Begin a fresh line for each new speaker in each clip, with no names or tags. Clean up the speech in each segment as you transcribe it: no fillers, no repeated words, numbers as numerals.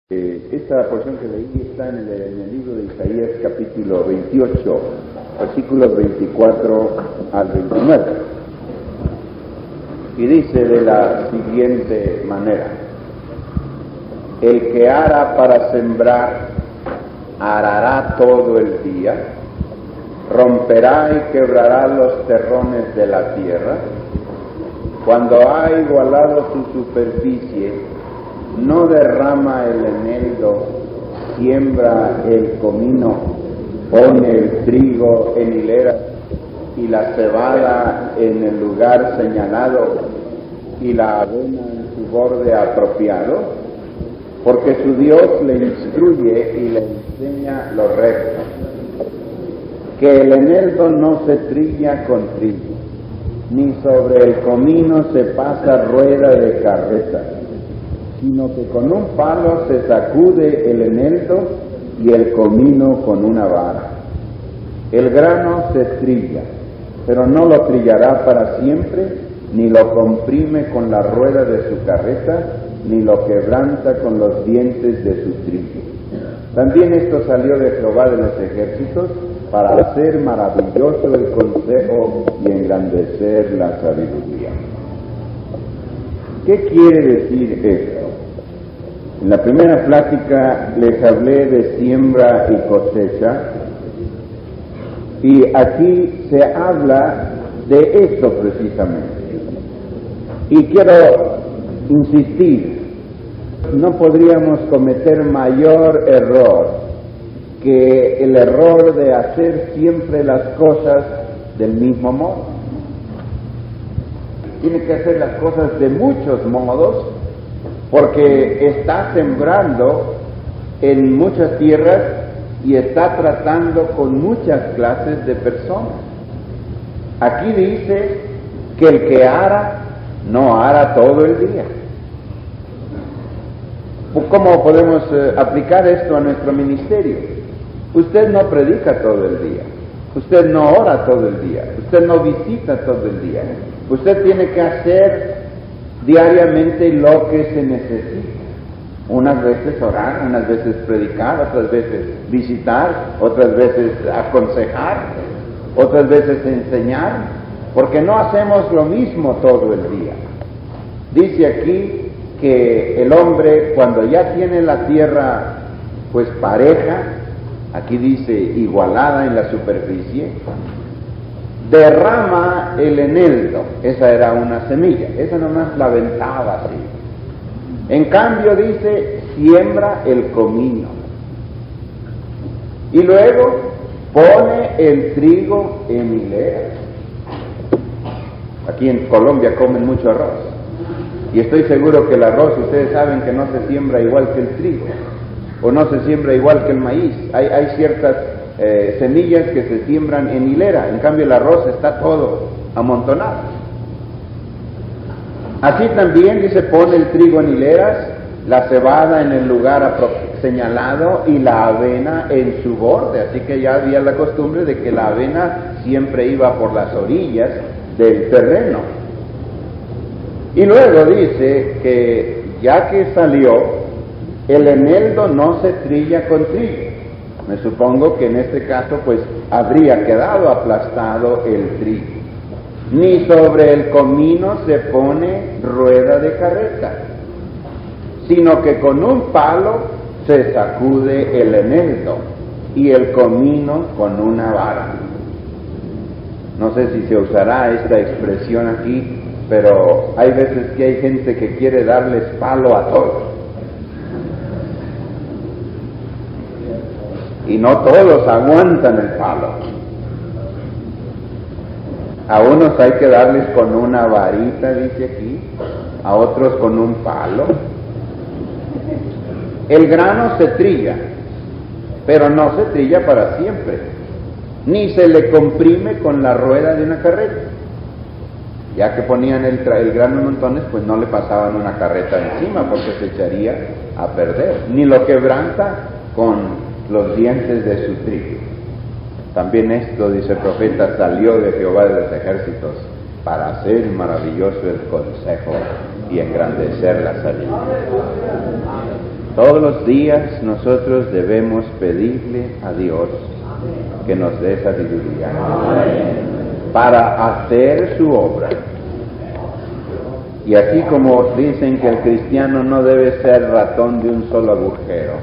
Esta porción que leí está en el libro de Isaías, capítulo 28, versículos 24 al 29. Y dice de la siguiente manera: el que ara para sembrar, arará todo el día, romperá y quebrará los terrones de la tierra. Cuando ha igualado su superficie, no derrama el eneldo, siembra el comino, pone el trigo en hilera y la cebada en el lugar señalado y la avena en su borde apropiado, porque su Dios le instruye y le enseña lo recto. Que el eneldo no se trilla con trigo, ni sobre el comino se pasa rueda de carreta, sino que con un palo se sacude el eneldo y el comino con una vara. El grano se trilla, pero no lo trillará para siempre, ni lo comprime con la rueda de su carreta, ni lo quebranta con los dientes de su trigo. También esto salió de Jehová de los ejércitos, para hacer maravilloso el consejo y engrandecer la sabiduría. ¿Qué quiere decir esto? En la primera plática les hablé de siembra y cosecha, y aquí se habla de esto precisamente. Y quiero insistir, no podríamos cometer mayor error que el error de hacer siempre las cosas del mismo modo. Tiene que hacer las cosas de muchos modos, porque está sembrando en muchas tierras y está tratando con muchas clases de personas. Aquí dice que el que ara, no ara todo el día. ¿Cómo podemos aplicar esto a nuestro ministerio? Usted no predica todo el día, usted no ora todo el día, usted no visita todo el día. Usted tiene que hacer diariamente lo que se necesita. Unas veces orar, unas veces predicar, otras veces visitar, otras veces aconsejar, otras veces enseñar, porque no hacemos lo mismo todo el día. Dice aquí que el hombre, cuando ya tiene la tierra pues pareja, aquí dice igualada en la superficie, derrama el eneldo. Esa era una semilla, esa nomás la aventaba así. En cambio dice, siembra el comino. Y luego pone el trigo en hileras. Aquí en Colombia comen mucho arroz. Y estoy seguro que el arroz, ustedes saben que no se siembra igual que el trigo, o no se siembra igual que el maíz. Hay ciertas semillas que se siembran en hilera, en cambio el arroz está todo amontonado. Así también dice, pone el trigo en hileras, la cebada en el lugar señalado y la avena en su borde. Así que ya había la costumbre de que la avena siempre iba por las orillas del terreno. Y luego dice que ya que salió, el eneldo no se trilla con trigo. Me supongo que en este caso pues habría quedado aplastado el trigo. Ni sobre el comino se pone rueda de carreta, sino que con un palo se sacude el eneldo y el comino con una vara. No sé si se usará esta expresión aquí, pero hay veces que hay gente que quiere darles palo a todos. Y no todos aguantan el palo. A unos hay que darles con una varita, dice aquí, a otros con un palo. El grano se trilla, pero no se trilla para siempre, ni se le comprime con la rueda de una carreta. Ya que ponían el grano en montones, pues no le pasaban una carreta encima, porque se echaría a perder. Ni lo quebranta con los dientes de su trigo. También esto, dice el profeta, salió de Jehová de los ejércitos, para hacer maravilloso el consejo y engrandecer la sabiduría. Todos los días nosotros debemos pedirle a Dios que nos dé sabiduría para hacer su obra. Y aquí, como dicen que el cristiano no debe ser ratón de un solo agujero,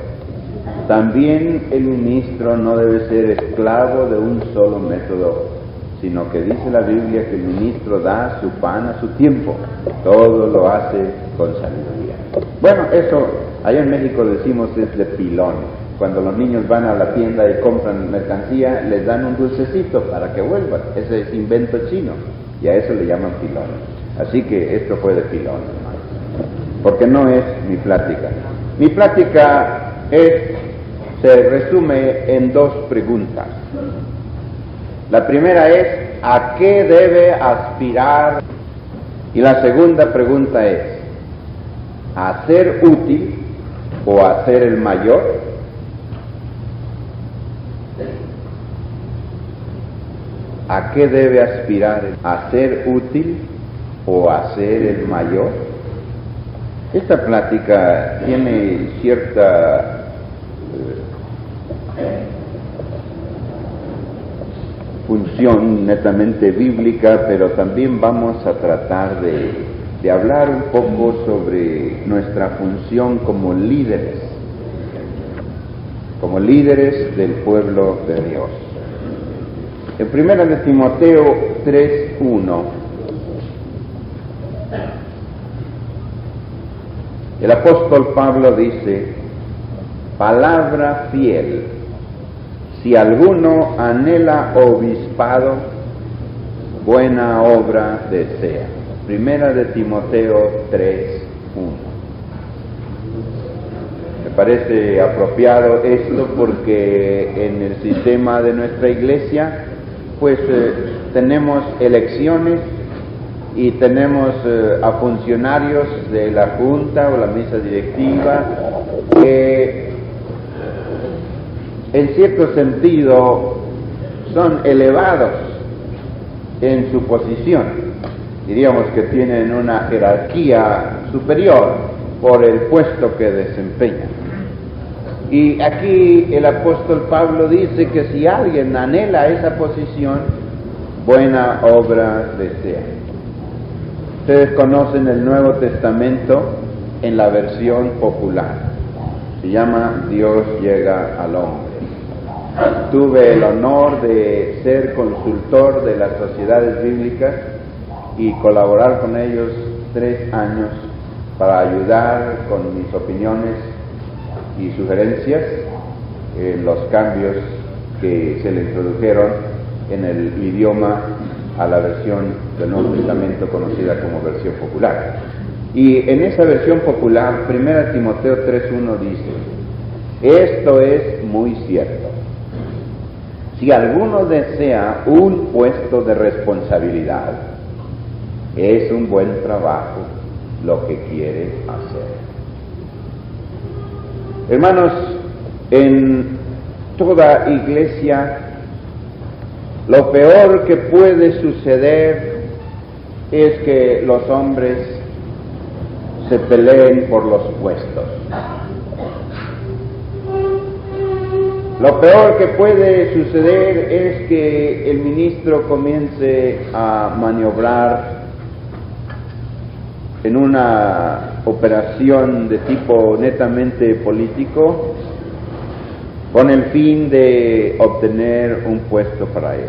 también el ministro no debe ser esclavo de un solo método, sino que dice la Biblia que el ministro da su pan a su tiempo, todo lo hace con sabiduría. Bueno, eso allá en México decimos es de pilón. Cuando los niños van a la tienda y compran mercancía, les dan un dulcecito para que vuelvan. Ese es invento chino y a eso le llaman pilón. Así que esto fue de pilón, hermano, porque no es mi plática. Mi plática se resume en dos preguntas. La primera es, ¿a qué debe aspirar? Y la segunda pregunta es, ¿a ser útil o a ser el mayor? ¿A qué debe aspirar? ¿A ser útil o a ser el mayor? Esta plática tiene cierta función netamente bíblica, pero también vamos a tratar de hablar un poco sobre nuestra función como líderes del pueblo de Dios. En 1 de Timoteo 3:1, el apóstol Pablo dice: palabra fiel, si alguno anhela obispado, buena obra desea. 1 de Timoteo 3:1. Me parece apropiado esto porque en el sistema de nuestra iglesia pues tenemos elecciones y tenemos a funcionarios de la junta o la mesa directiva que en cierto sentido son elevados en su posición. Diríamos que tienen una jerarquía superior por el puesto que desempeñan. Y aquí el apóstol Pablo dice que si alguien anhela esa posición, buena obra desea. Ustedes conocen el Nuevo Testamento en la versión popular. Se llama Dios llega al hombre. Tuve el honor de ser consultor de las sociedades bíblicas y colaborar con ellos 3 años para ayudar con mis opiniones y sugerencias en los cambios que se le introdujeron en el idioma a la versión del Nuevo Testamento conocida como versión popular. Y en esa versión popular, 1 Timoteo 3:1 dice: esto es muy cierto. Si alguno desea un puesto de responsabilidad, es un buen trabajo lo que quiere hacer. Hermanos, en toda iglesia, lo peor que puede suceder es que los hombres se peleen por los puestos. Lo peor que puede suceder es que el ministro comience a maniobrar en una operación de tipo netamente político con el fin de obtener un puesto para él.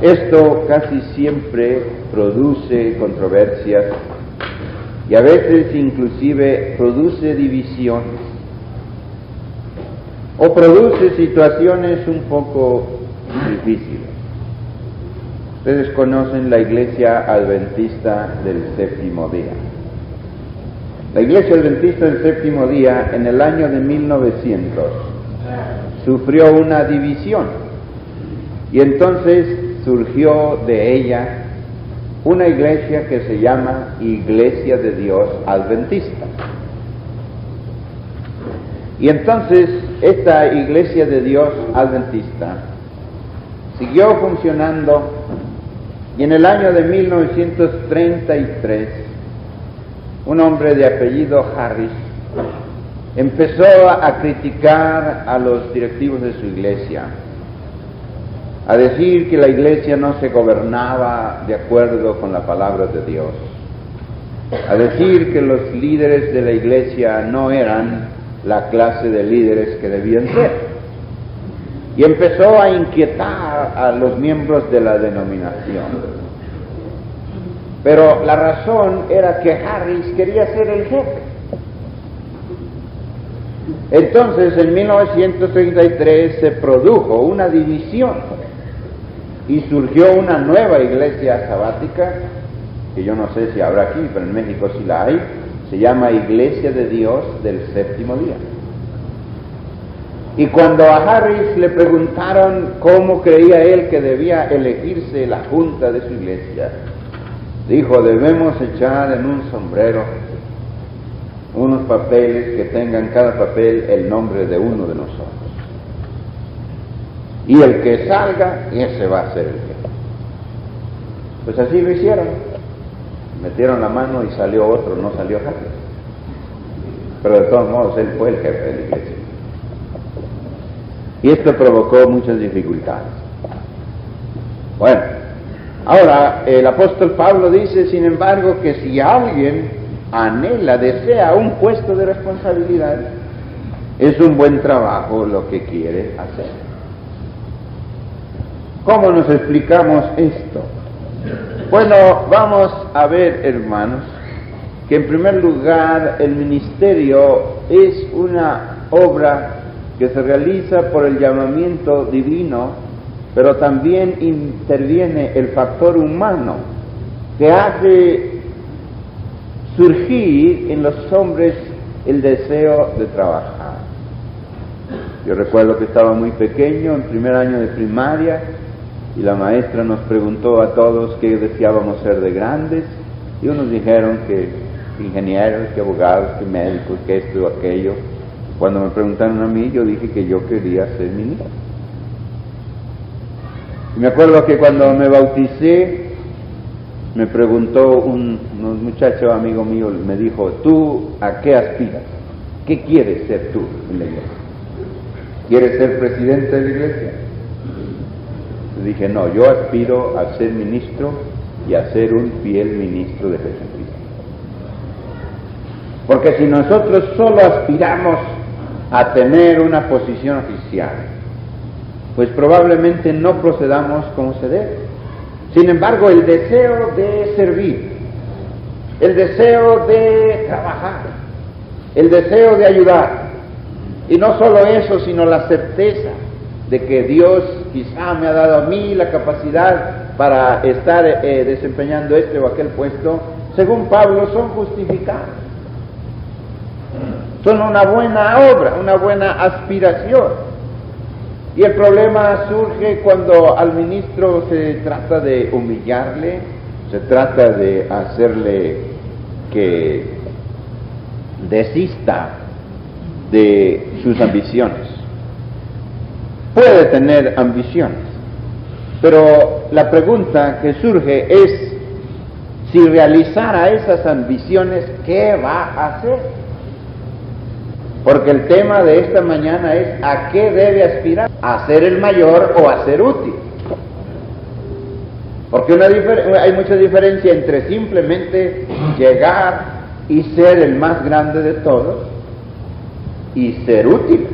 Esto casi siempre produce controversias y a veces inclusive produce divisiones o produce situaciones un poco difíciles. Ustedes conocen la Iglesia Adventista del Séptimo Día. La Iglesia Adventista del Séptimo Día en el año de 1900 sufrió una división y entonces surgió de ella una iglesia que se llama Iglesia de Dios Adventista. Y entonces esta Iglesia de Dios Adventista siguió funcionando y en el año de 1933 un hombre de apellido Harris empezó a criticar a los directivos de su iglesia, a decir que la iglesia no se gobernaba de acuerdo con la palabra de Dios, a decir que los líderes de la iglesia no eran la clase de líderes que debían ser. Y empezó a inquietar a los miembros de la denominación. Pero la razón era que Harris quería ser el jefe. Entonces, en 1933 se produjo una división y surgió una nueva iglesia sabática, que yo no sé si habrá aquí, pero en México sí la hay. Se llama Iglesia de Dios del Séptimo Día. Y cuando a Harris le preguntaron cómo creía él que debía elegirse la junta de su iglesia, dijo: debemos echar en un sombrero unos papeles que tengan cada papel el nombre de uno de nosotros. Y el que salga, ese va a ser el jefe. Pues así lo hicieron. Metieron la mano y salió otro, no salió Harris. Pero de todos modos, él fue el jefe de la iglesia. Y esto provocó muchas dificultades. Bueno, ahora el apóstol Pablo dice, sin embargo, que si alguien anhela, desea un puesto de responsabilidad, es un buen trabajo lo que quiere hacer. ¿Cómo nos explicamos esto? Bueno, vamos a ver, hermanos, que en primer lugar el ministerio es una obra que se realiza por el llamamiento divino, pero también interviene el factor humano que hace surgir en los hombres el deseo de trabajar. Yo recuerdo que estaba muy pequeño, en primer año de primaria, y la maestra nos preguntó a todos qué deseábamos ser de grandes, y unos dijeron que ingenieros, que abogados, que médicos, que esto o aquello. Cuando me preguntaron a mí, yo dije que yo quería ser ministro. Y me acuerdo que cuando me bauticé, me preguntó un muchacho amigo mío, me dijo: ¿tú a qué aspiras? ¿Qué quieres ser tú en la iglesia? ¿Quieres ser presidente de la iglesia? Le dije: no, yo aspiro a ser ministro y a ser un fiel ministro de Jesucristo. Porque si nosotros solo aspiramos a tener una posición oficial, pues probablemente no procedamos como se debe. Sin embargo, el deseo de servir, el deseo de trabajar, el deseo de ayudar, y no solo eso, sino la certeza de que Dios quizá me ha dado a mí la capacidad para estar desempeñando este o aquel puesto, según Pablo, son justificados. Son una buena obra, una buena aspiración. Y el problema surge cuando al ministro se trata de humillarle, se trata de hacerle que desista de sus ambiciones. Puede tener ambiciones, pero la pregunta que surge es: si realizara esas ambiciones, ¿qué va a hacer? Porque el tema de esta mañana es: ¿a qué debe aspirar? ¿A ser el mayor o a ser útil? Porque hay mucha diferencia entre simplemente llegar y ser el más grande de todos y ser útil.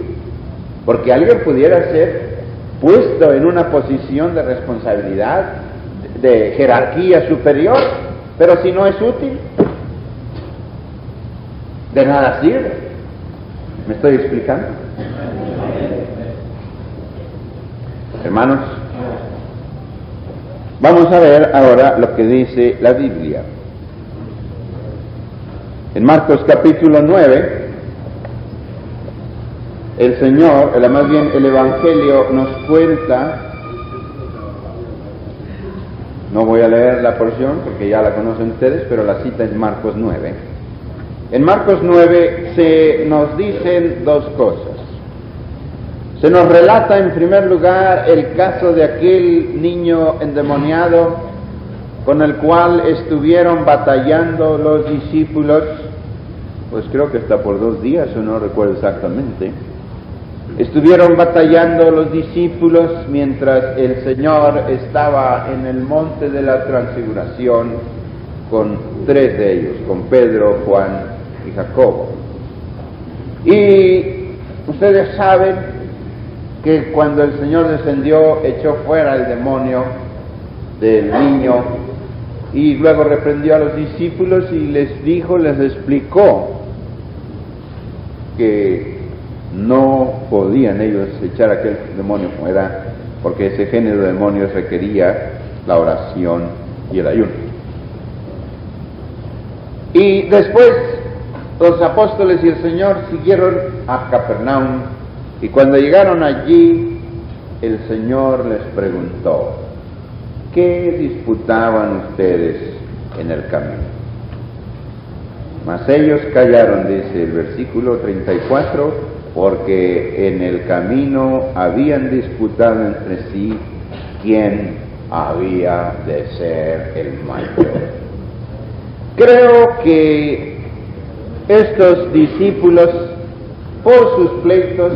Porque alguien pudiera ser puesto en una posición de responsabilidad, de jerarquía superior, pero si no es útil, de nada sirve. ¿Me estoy explicando? Hermanos, vamos a ver ahora lo que dice la Biblia. En Marcos capítulo 9, el Señor, más bien el Evangelio nos cuenta, no voy a leer la porción porque ya la conocen ustedes, pero la cita es Marcos 9. En Marcos 9 se nos dicen dos cosas. Se nos relata en primer lugar el caso de aquel niño endemoniado con el cual estuvieron batallando los discípulos pues creo que hasta por 2 días, o no recuerdo exactamente. Estuvieron batallando los discípulos mientras el Señor estaba en el monte de la transfiguración con 3 de ellos, con Pedro, Juan y Jacobo. Y ustedes saben que cuando el Señor descendió, echó fuera el demonio del niño y luego reprendió a los discípulos y les explicó que no podían ellos echar aquel demonio fuera, porque ese género de demonios requería la oración y el ayuno. Y después los apóstoles y el Señor siguieron a Capernaum, y cuando llegaron allí, el Señor les preguntó: ¿qué disputaban ustedes en el camino? Mas ellos callaron, dice el versículo 34, porque en el camino habían disputado entre sí quién había de ser el mayor. Creo que estos discípulos, por sus pleitos,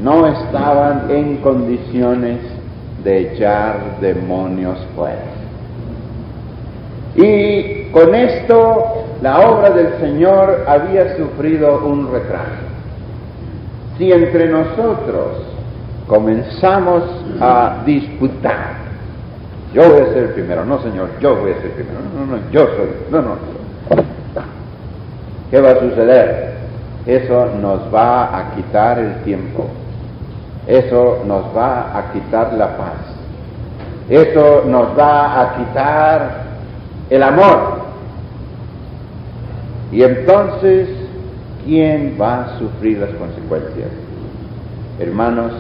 no estaban en condiciones de echar demonios fuera. Y con esto la obra del Señor había sufrido un retraso. Si entre nosotros comenzamos a disputar, yo voy a ser el primero, no Señor, yo voy a ser el primero, no, yo soy, no. ¿Qué va a suceder? Eso nos va a quitar el tiempo, eso nos va a quitar la paz, eso nos va a quitar el amor. Y entonces, ¿quién va a sufrir las consecuencias? Hermanos,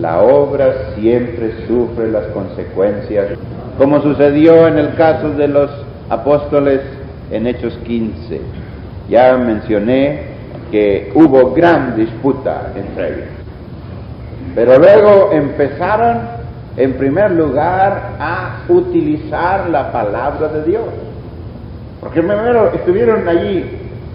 la obra siempre sufre las consecuencias, como sucedió en el caso de los apóstoles en Hechos 15. Ya mencioné que hubo gran disputa entre ellos, pero luego empezaron, en primer lugar, a utilizar la palabra de Dios, porque primero estuvieron allí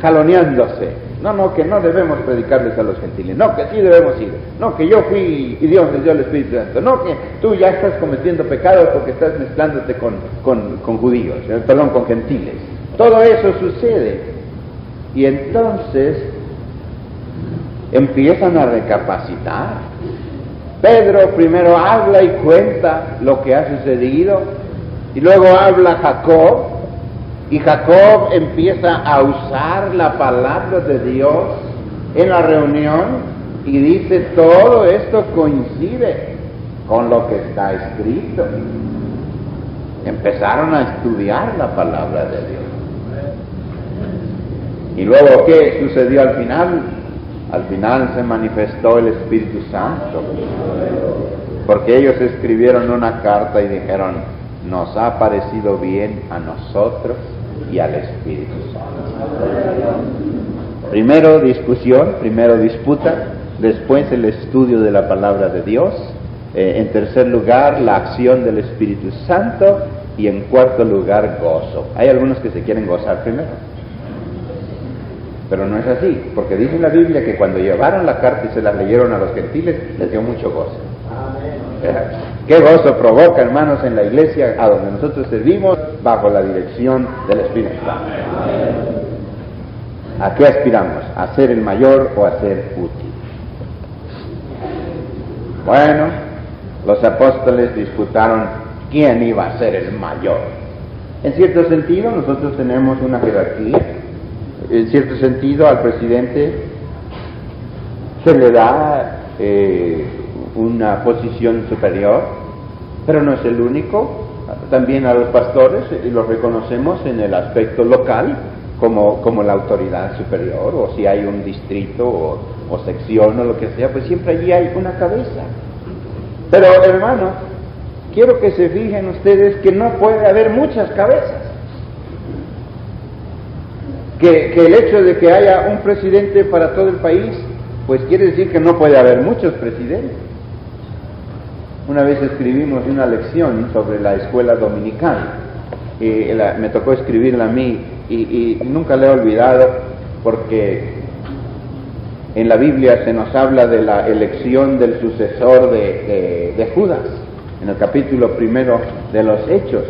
jaloneándose. No, que no debemos predicarles a los gentiles, no, que sí debemos ir, no, que yo fui y Dios les dio el Espíritu Santo, no, que tú ya estás cometiendo pecados porque estás mezclándote con judíos, perdón, con gentiles. Todo eso sucede, y entonces empiezan a recapacitar. Pedro primero habla y cuenta lo que ha sucedido, y luego habla Jacob, y Jacob empieza a usar la palabra de Dios en la reunión y dice: todo esto coincide con lo que está escrito. Empezaron a estudiar la palabra de Dios. Y luego, ¿qué sucedió al final? Al final se manifestó el Espíritu Santo, porque ellos escribieron una carta y dijeron: nos ha parecido bien a nosotros y al Espíritu Santo. Primero discusión, primero disputa, después el estudio de la palabra de Dios, en tercer lugar la acción del Espíritu Santo, y en cuarto lugar gozo. Hay algunos que se quieren gozar primero, pero no es así, porque dice la Biblia que cuando llevaron la carta y se la leyeron a los gentiles, les dio mucho gozo. ¿Qué gozo provoca, hermanos, en la iglesia a donde nosotros servimos bajo la dirección del Espíritu Santo? ¿A qué aspiramos? ¿A ser el mayor o a ser útil? Bueno, los apóstoles disputaron quién iba a ser el mayor. En cierto sentido, nosotros tenemos una jerarquía. En cierto sentido, al presidente se le da una posición superior, pero no es el único. También a los pastores los reconocemos en el aspecto local como la autoridad superior, o si hay un distrito o sección o lo que sea, pues siempre allí hay una cabeza. Pero hermanos, quiero que se fijen ustedes que no puede haber muchas cabezas, que el hecho de que haya un presidente para todo el país, pues quiere decir que no puede haber muchos presidentes. Una vez escribimos una lección sobre la escuela dominical, me tocó escribirla a mí, y nunca la he olvidado, porque en la Biblia se nos habla de la elección del sucesor de Judas, en el capítulo 1 de los Hechos.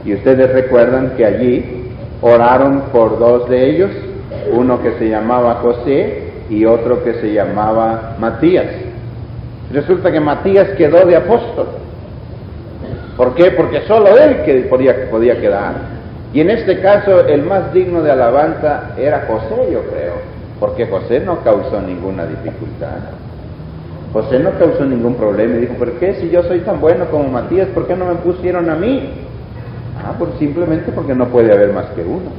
Y ustedes recuerdan que allí oraron por dos de ellos, uno que se llamaba José y otro que se llamaba Matías. Resulta que Matías quedó de apóstol. ¿Por qué? Porque solo él podía quedar. Y en este caso el más digno de alabanza era José, yo creo, porque José no causó ninguna dificultad. José no causó ningún problema y dijo, ¿por qué si yo soy tan bueno como Matías, por qué no me pusieron a mí? Pues simplemente porque no puede haber más que uno.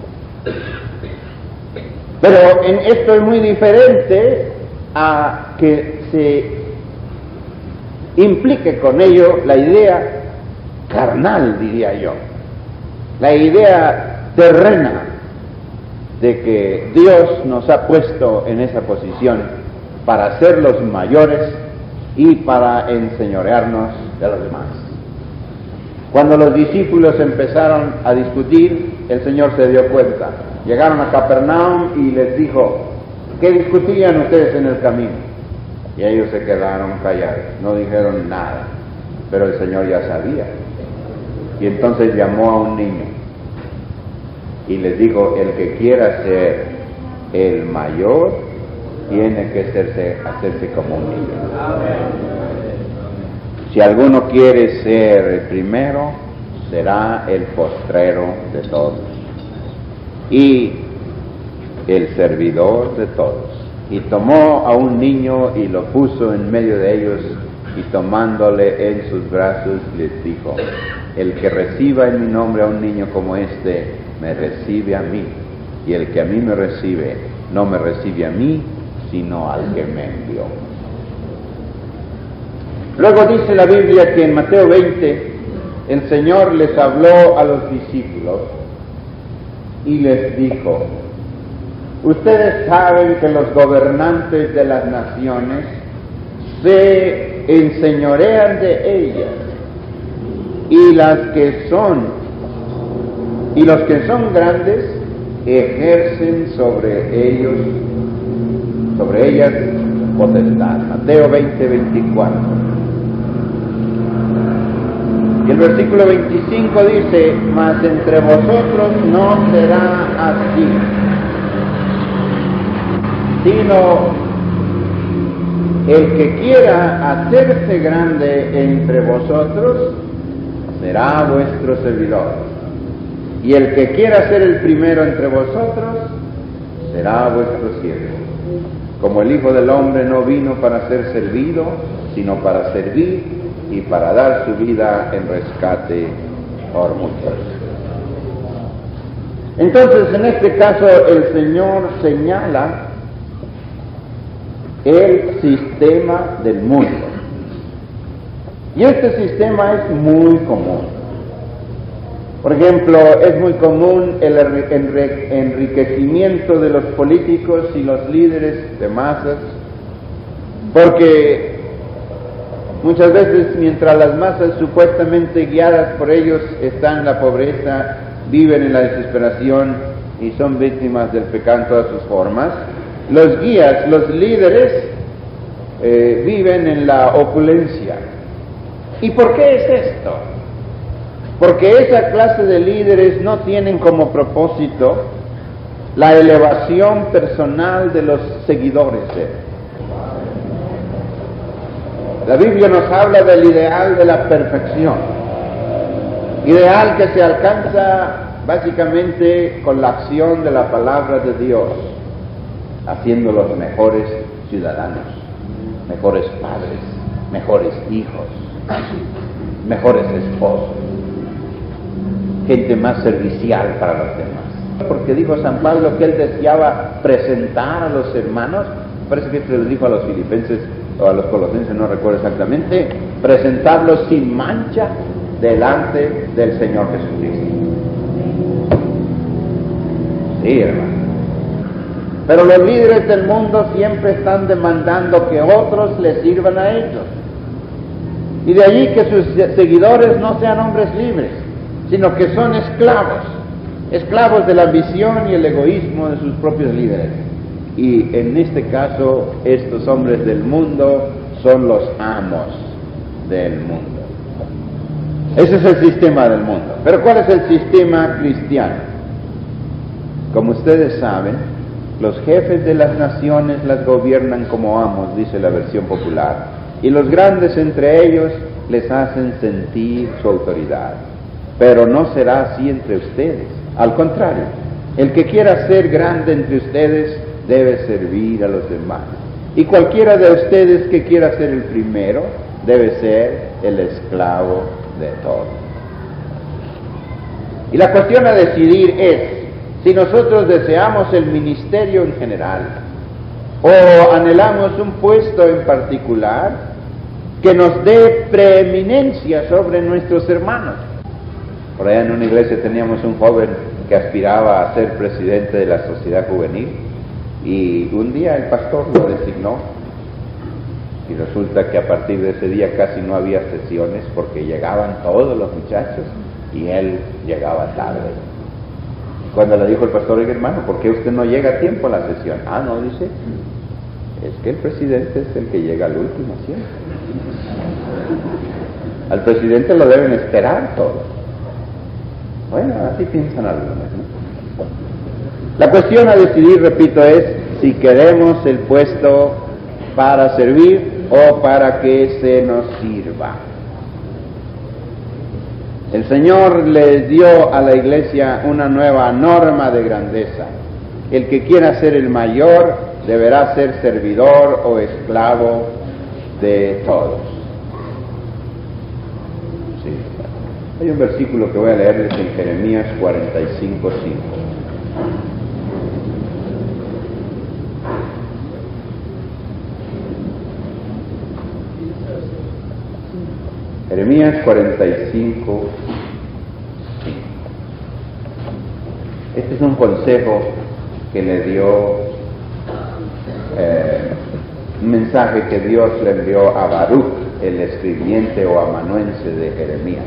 Pero esto es muy diferente a que se implique con ello la idea carnal, diría yo, la idea terrena de que Dios nos ha puesto en esa posición para ser los mayores y para enseñorearnos de los demás. Cuando los discípulos empezaron a discutir, el Señor se dio cuenta. Llegaron a Capernaum y les dijo, ¿qué discutían ustedes en el camino? Y ellos se quedaron callados, no dijeron nada, pero el Señor ya sabía. Y entonces llamó a un niño y les dijo, el que quiera ser el mayor, tiene que hacerse como un niño. Si alguno quiere ser el primero, será el postrero de todos y el servidor de todos. Y tomó a un niño y lo puso en medio de ellos, y tomándole en sus brazos les dijo, el que reciba en mi nombre a un niño como este, me recibe a mí, y el que a mí me recibe, no me recibe a mí, sino al que me envió. Luego dice la Biblia que en Mateo 20 el Señor les habló a los discípulos y les dijo, ustedes saben que los gobernantes de las naciones se enseñorean de ellas, y los que son grandes ejercen sobre ellas potestad. Mateo 20:24. Y el versículo 25 dice, mas entre vosotros no será así, sino el que quiera hacerse grande entre vosotros será vuestro servidor, y el que quiera ser el primero entre vosotros será vuestro siervo. Como el Hijo del Hombre no vino para ser servido, sino para servir y para dar su vida en rescate por muchos. Entonces, en este caso, el Señor señala el sistema del mundo. Y este sistema es muy común. Por ejemplo, es muy común el enriquecimiento de los políticos y los líderes de masas, porque muchas veces, mientras las masas supuestamente guiadas por ellos están en la pobreza, viven en la desesperación y son víctimas del pecado en todas sus formas, los guías, los líderes, viven en la opulencia. ¿Y por qué es esto? Porque esa clase de líderes no tienen como propósito la elevación personal de los seguidores de él. La Biblia nos habla del ideal de la perfección, ideal que se alcanza básicamente con la acción de la palabra de Dios, haciéndolos mejores ciudadanos, mejores padres, mejores hijos, mejores esposos, gente más servicial para los demás. Porque dijo San Pablo que él deseaba presentar a los hermanos, parece que se lo dijo a los filipenses o a los colosenses, no recuerdo exactamente, presentarlos sin mancha delante del Señor Jesucristo. Sí, hermano. Pero los líderes del mundo siempre están demandando que otros les sirvan a ellos. Y de allí que sus seguidores no sean hombres libres, sino que son esclavos de la ambición y el egoísmo de sus propios líderes. y en este caso estos hombres del mundo son los amos del mundo. Ese es el sistema del mundo. Pero ¿cuál es el sistema cristiano? Como ustedes saben, los jefes de las naciones las gobiernan como amos, dice la versión popular, y los grandes entre ellos les hacen sentir su autoridad. Pero no será así entre ustedes. Al contrario, el que quiera ser grande entre ustedes debe servir a los demás. Y cualquiera de ustedes que quiera ser el primero debe ser el esclavo de todos. Y la cuestión a decidir es si nosotros deseamos el ministerio en general o anhelamos un puesto en particular que nos dé preeminencia sobre nuestros hermanos. Por allá en una iglesia teníamos un joven que aspiraba a ser presidente de la sociedad juvenil, y un día el pastor lo designó, y resulta que a partir de ese día casi no había sesiones porque llegaban todos los muchachos y él llegaba tarde. Cuando le dijo el pastor: oiga, hermano, ¿por qué usted no llega a tiempo a la sesión? Ah, no, dice, es que el presidente es el que llega al último siempre. Al presidente lo deben esperar todos. Bueno, así piensan algunos, ¿no? La cuestión a decidir, repito, es si queremos el puesto para servir o para que se nos sirva. El Señor les dio a la iglesia una nueva norma de grandeza. El que quiera ser el mayor deberá ser servidor o esclavo de todos. Sí. Hay un versículo que voy a leerles en Jeremías 45:5. Jeremías 45:5. Este es un consejo que le dio, un mensaje que Dios le envió a Baruch, el escribiente o amanuense de Jeremías,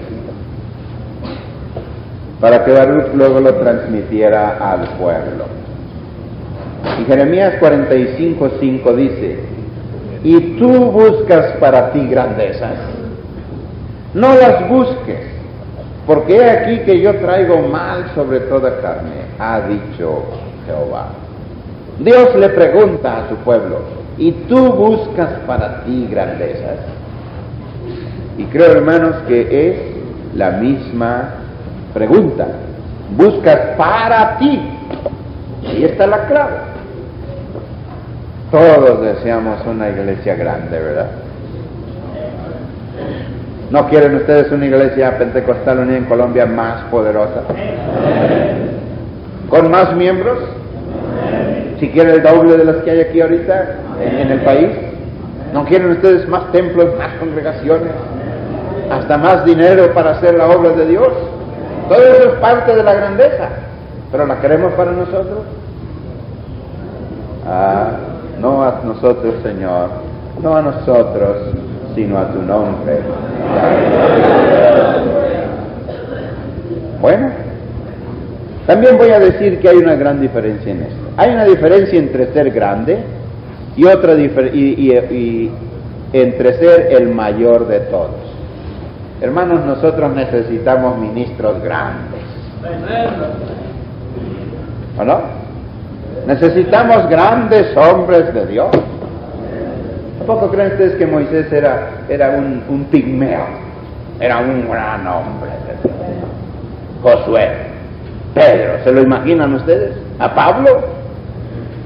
para que Baruch luego lo transmitiera al pueblo. Y Jeremías 45:5 dice: y tú buscas para ti grandezas, no las busques, porque he aquí que yo traigo mal sobre toda carne, ha dicho Jehová. Dios le pregunta a su pueblo: ¿y tú buscas para ti grandezas? Y creo, hermanos, que es la misma pregunta. Buscas para ti. Ahí está la clave. Todos deseamos una iglesia grande, ¿verdad? ¿No quieren ustedes una iglesia pentecostal unida en Colombia más poderosa? ¿Con más miembros? Si quieren el doble de las que hay aquí ahorita en el país. ¿No quieren ustedes más templos, más congregaciones, hasta más dinero para hacer la obra de Dios? Todo eso es parte de la grandeza, pero ¿la queremos para nosotros? No a nosotros, Señor, no a nosotros, sino a tu nombre. Bueno, también voy a decir que hay una gran diferencia en esto. Hay una diferencia entre ser grande y otra y entre ser el mayor de todos. Hermanos, nosotros necesitamos ministros grandes, ¿o no? Necesitamos grandes hombres de Dios. ¿Tampoco creen ustedes que Moisés era un pigmeo? Era un gran hombre de Dios. Josué, Pedro, ¿se lo imaginan ustedes? ¿A Pablo?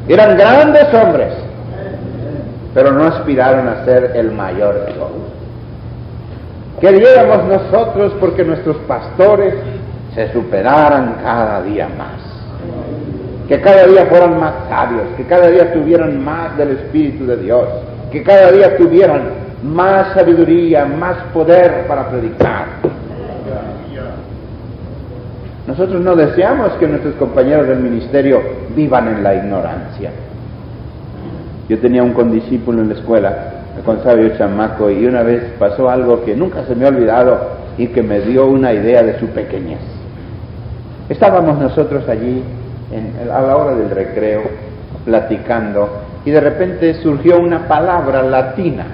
Eran grandes hombres, pero no aspiraron a ser el mayor de todos. Queríamos nosotros porque nuestros pastores se superaran cada día más, que cada día fueran más sabios, que cada día tuvieran más del Espíritu de Dios, que cada día tuvieran más sabiduría, más poder para predicar. Nosotros no deseamos que nuestros compañeros del ministerio vivan en la ignorancia. Yo tenía un condiscípulo en la escuela, con sabio chamaco, y una vez pasó algo que nunca se me ha olvidado y que me dio una idea de su pequeñez. Estábamos nosotros allí a la hora del recreo platicando y de repente surgió una palabra latina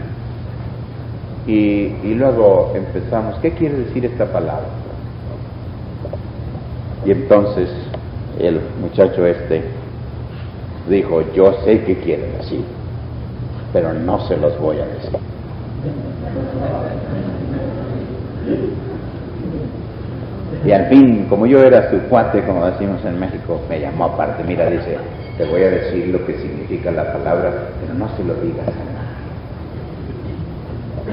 y luego empezamos, ¿qué quiere decir esta palabra? Y entonces el muchacho dijo, yo sé qué quiere decir, pero no se los voy a decir. Y al fin, como yo era su cuate, como decimos en México, me llamó aparte, mira, dice, te voy a decir lo que significa la palabra, pero no se lo digas a nadie.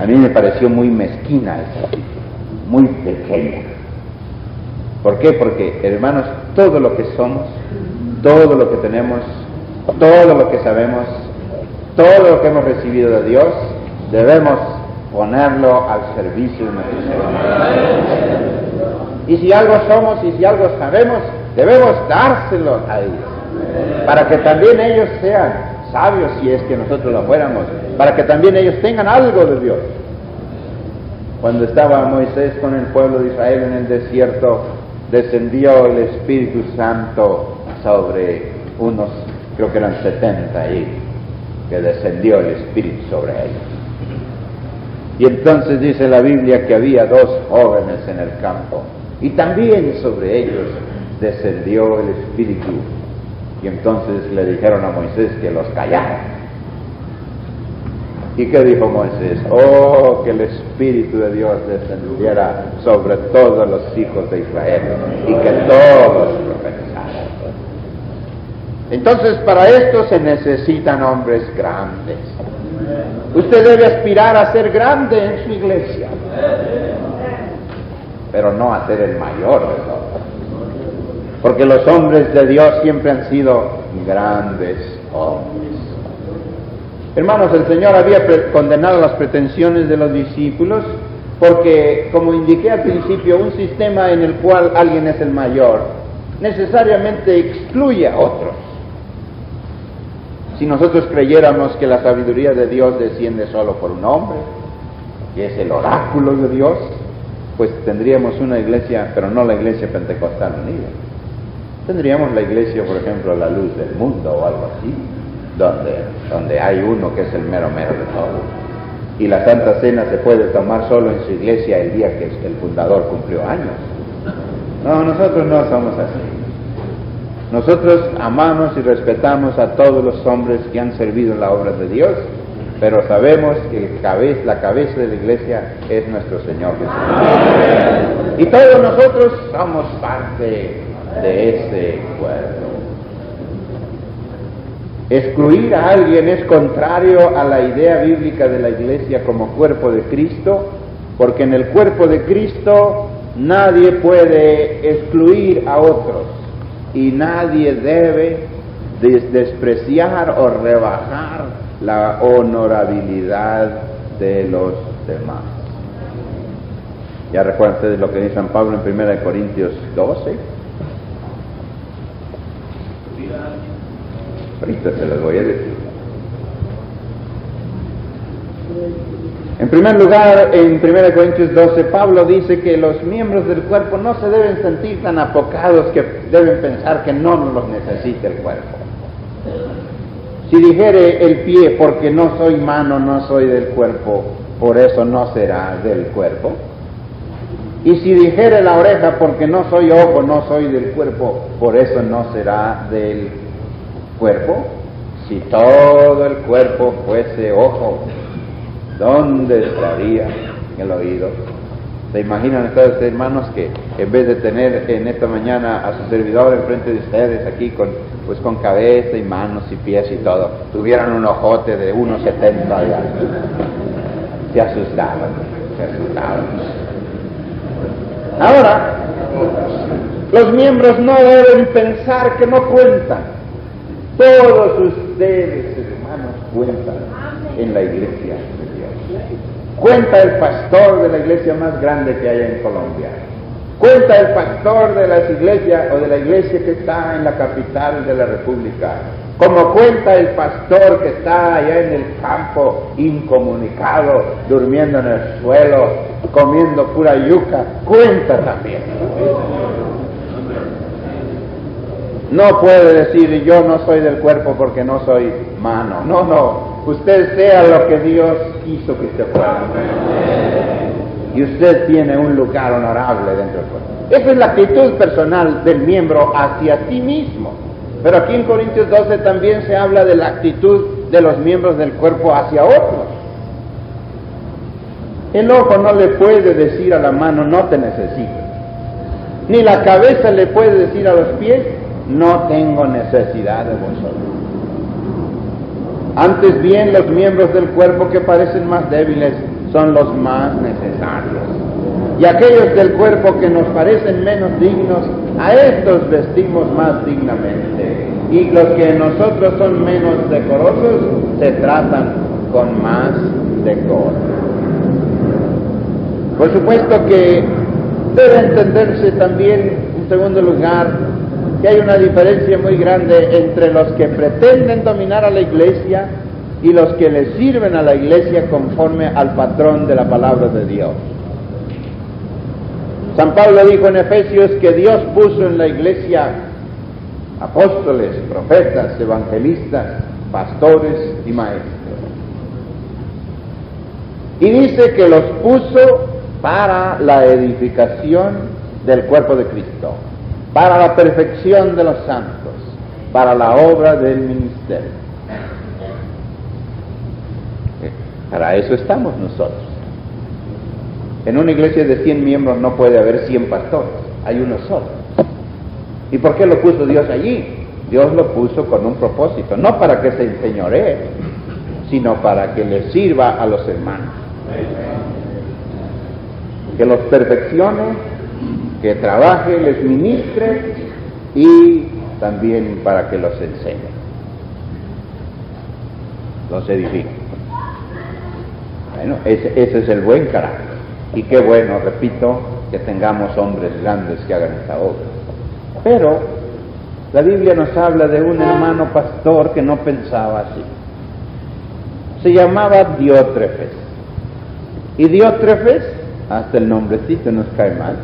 A mí me pareció muy mezquina esa cita, muy pequeña. ¿Por qué? Porque, hermanos, todo lo que somos, todo lo que tenemos, todo lo que sabemos, todo lo que hemos recibido de Dios, debemos ponerlo al servicio de nuestro Señor. Y si algo somos y si algo sabemos, debemos dárselo a ellos, para que también ellos sean sabios, si es que nosotros lo fuéramos, para que también ellos tengan algo de Dios. Cuando estaba Moisés con el pueblo de Israel en el desierto, descendió el Espíritu Santo sobre unos, creo que eran 70 ahí, que descendió el Espíritu sobre ellos. Y entonces dice la Biblia que había 2 jóvenes en el campo, y también sobre ellos descendió el Espíritu. Y entonces le dijeron a Moisés que los callara. ¿Y qué dijo Moisés? Oh, que el Espíritu de Dios descendiera sobre todos los hijos de Israel y que todos profetizaran. Entonces, para esto se necesitan hombres grandes. Usted debe aspirar a ser grande en su iglesia, pero no a ser el mayor de todos. Porque los hombres de Dios siempre han sido grandes hombres. Hermanos, el Señor había condenado las pretensiones de los discípulos porque, como indiqué al principio, un sistema en el cual alguien es el mayor necesariamente excluye a otros. Si nosotros creyéramos que la sabiduría de Dios desciende solo por un hombre, que es el oráculo de Dios, pues tendríamos una iglesia, pero no la iglesia pentecostal unida. Tendríamos la iglesia, por ejemplo, la luz del mundo o algo así, donde hay uno que es el mero de todo. Y la Santa Cena se puede tomar solo en su iglesia el día que el fundador cumplió años. No, nosotros no somos así. Nosotros amamos y respetamos a todos los hombres que han servido en la obra de Dios, pero sabemos que la cabeza de la iglesia es nuestro Señor Jesucristo. Y todos nosotros somos parte de ese cuerpo. Excluir a alguien es contrario a la idea bíblica de la iglesia como cuerpo de Cristo, porque en el cuerpo de Cristo nadie puede excluir a otros y nadie debe despreciar o rebajar la honorabilidad de los demás. Ya recuerdan ustedes lo que dice San Pablo en 1 Corintios 12. Ahorita se los voy a decir. En primer lugar, en 1 Corintios 12, Pablo dice que los miembros del cuerpo no se deben sentir tan apocados que deben pensar que no los necesita el cuerpo. Si dijere el pie, porque no soy mano, no soy del cuerpo, por eso no será del cuerpo. Y si dijere la oreja, porque no soy ojo, no soy del cuerpo, por eso no será del cuerpo. Si todo el cuerpo fuese ojo, ¿dónde estaría el oído? ¿Se imaginan ustedes, hermanos, que en vez de tener en esta mañana a su servidor enfrente de ustedes aquí con cabeza y manos y pies y todo, tuvieran un ojote de 1,70 allá? Se asustaban. Ahora, los miembros no deben pensar que no cuentan. Todos ustedes, hermanos, cuentan en la iglesia de Dios. Cuenta el pastor de la iglesia más grande que hay en Colombia. Cuenta el pastor de las iglesias o de la iglesia que está en la capital de la República. Como cuenta el pastor que está allá en el campo, incomunicado, durmiendo en el suelo, comiendo pura yuca. Cuenta también. No puede decir, yo no soy del cuerpo porque no soy mano. No, no. Usted sea lo que Dios quiso que usted fuera. Y usted tiene un lugar honorable dentro del cuerpo. Esa es la actitud personal del miembro hacia sí mismo. Pero aquí en Corintios 12 también se habla de la actitud de los miembros del cuerpo hacia otros. El ojo no le puede decir a la mano, no te necesito. Ni la cabeza le puede decir a los pies, no tengo necesidad de vosotros. Antes bien, los miembros del cuerpo que parecen más débiles son los más necesarios. Y aquellos del cuerpo que nos parecen menos dignos, a estos vestimos más dignamente. Y los que en nosotros son menos decorosos, se tratan con más decoro. Por supuesto que debe entenderse también, en segundo lugar, que hay una diferencia muy grande entre los que pretenden dominar a la iglesia y los que le sirven a la iglesia conforme al patrón de la palabra de Dios. San Pablo dijo en Efesios que Dios puso en la iglesia apóstoles, profetas, evangelistas, pastores y maestros. Y dice que los puso para la edificación del cuerpo de Cristo, para la perfección de los santos, para la obra del ministerio. Para eso estamos nosotros. En una iglesia de 100 miembros no puede haber 100 pastores, hay uno solo. ¿Y por qué lo puso Dios allí? Dios lo puso con un propósito, no para que se enseñoree, sino para que le sirva a los hermanos. Que los perfeccione, que trabaje, les ministre y también para que los enseñe, los edifique. Bueno, ese es el buen carácter. Y qué bueno, repito, que tengamos hombres grandes que hagan esta obra. Pero la Biblia nos habla de un hermano pastor que no pensaba así. Se llamaba Diótrefes. Y Diótrefes, hasta el nombrecito nos cae mal,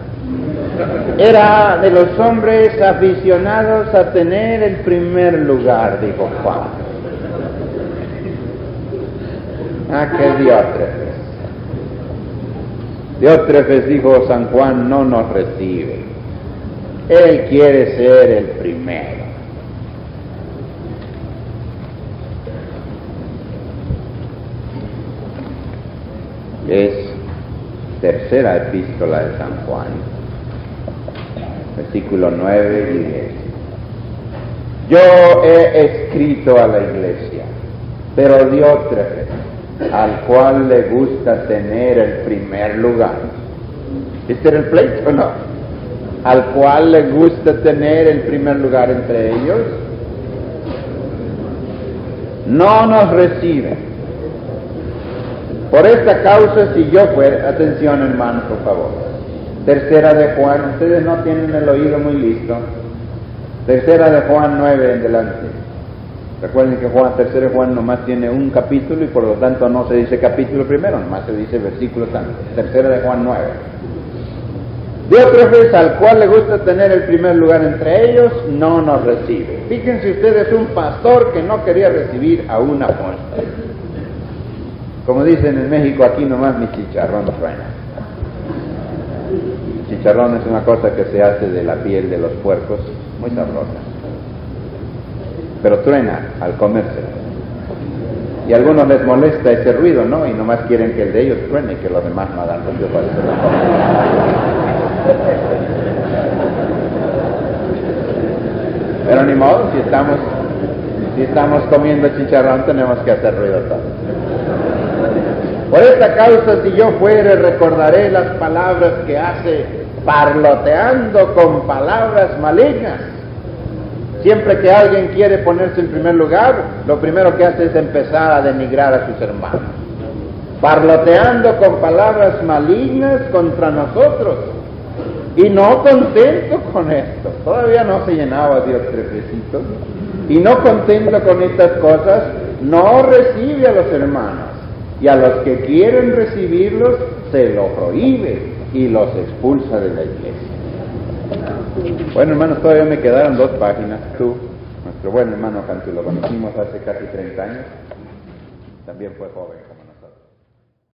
era de los hombres aficionados a tener el primer lugar, dijo Juan. ¿Qué Diótrefes? Diótrefes, dijo San Juan, no nos recibe. Él quiere ser el primero. Es tercera epístola de San Juan, versículos 9 y 10. Yo he escrito a la iglesia, pero Diótrefes, al cual le gusta tener el primer lugar. ¿Este era el pleito o no? Al cual le gusta tener el primer lugar entre ellos, no nos recibe. Por esta causa, si yo fuera, atención hermanos, por favor. Tercera de Juan, ustedes no tienen el oído muy listo. Tercera de Juan 9 en delante. Recuerden que tercera de Juan nomás tiene un capítulo y por lo tanto no se dice capítulo primero, nomás se dice versículo tanto. Tercera de Juan 9. Diótrefes, al cual le gusta tener el primer lugar entre ellos, no nos recibe. Fíjense ustedes, un pastor que no quería recibir a un apóstol. Como dicen en México, aquí nomás mi chicharrón truena. Chicharrón es una cosa que se hace de la piel de los puercos, muy sabrosa. Pero truena al comérsela. Y a algunos les molesta ese ruido, ¿no? Y nomás quieren que el de ellos truene y que los demás no hagan ruido para que se lo coman. Pero ni modo, si estamos comiendo chicharrón tenemos que hacer ruido todos. Por esta causa, si yo fuere, recordaré las palabras que hace, parloteando con palabras malignas. Siempre que alguien quiere ponerse en primer lugar, lo primero que hace es empezar a denigrar a sus hermanos. Parloteando con palabras malignas contra nosotros. Y no contento con esto, todavía no se llenaba Dios trefecitos, y no contento con estas cosas, no recibe a los hermanos, y a los que quieren recibirlos se los prohíbe y los expulsa de la iglesia. Bueno, hermanos, todavía me quedaron 2 páginas. Tú, nuestro buen hermano Cantú, lo conocimos hace casi 30 años. También fue joven.